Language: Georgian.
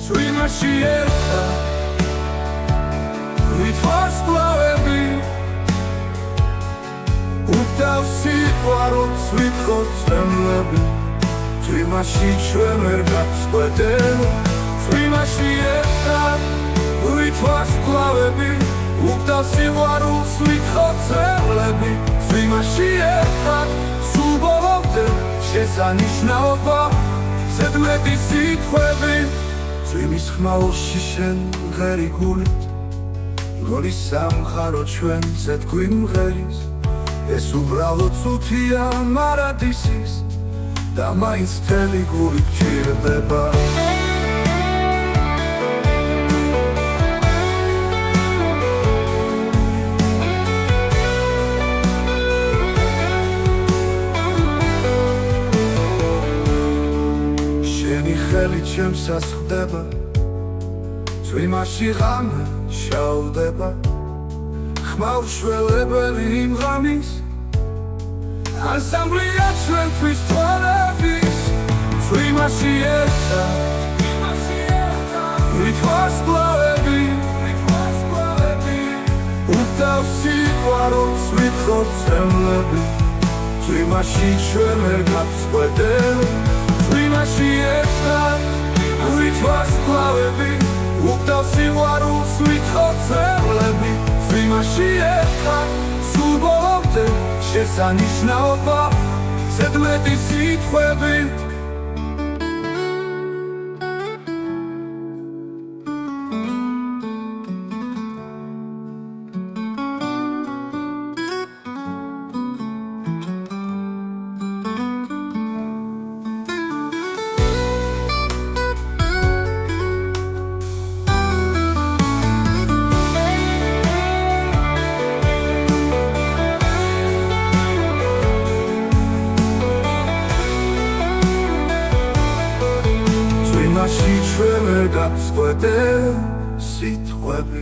წვიმაში ერთხა ვითვარს კლავები უდავს სიყვარულს ვითხოვთ წემლები წვიმაში ჩვენ ვერ გავსკვეთებ წვიმაში ერთხა ვითვარს კლავები უდავს სიყვარულს ვითხოვთ წემლები წვიმაში ერთხა სულ ბოლომდე შესანიშნაობა ზედმეტი სიტყვები წვიმის ხმაურში შენ ღერი გულით გოლის სამხარო ჩვენზე გვიმღერის ეს უბრალოდ წუთია მარადისის და მაინც მთელი გული გჭირდება ხელი ჩემსას ხდება წვიმაში ღამე შავდება ხმაურშველებელი იმ ღამის ანსამბლია ჩვენთვის თვალების წვიმაში ერთხა ვითვარს კლავები უდავს სიყვარულს ვითხოვთ წემლები წვიმაში ჩვენ ვერ გავსკვეთებ წვიმაში ერთხა ვითვარს კლავები უდავს სიყვარულს ვითხოვთ წემლები წვიმაში ერთხა სულ ბოლომდე შესანიშნაობა ზედმეტი სიტყვები წვიმაში ჩვენ ვერ გავსკვეთებ სიტყვები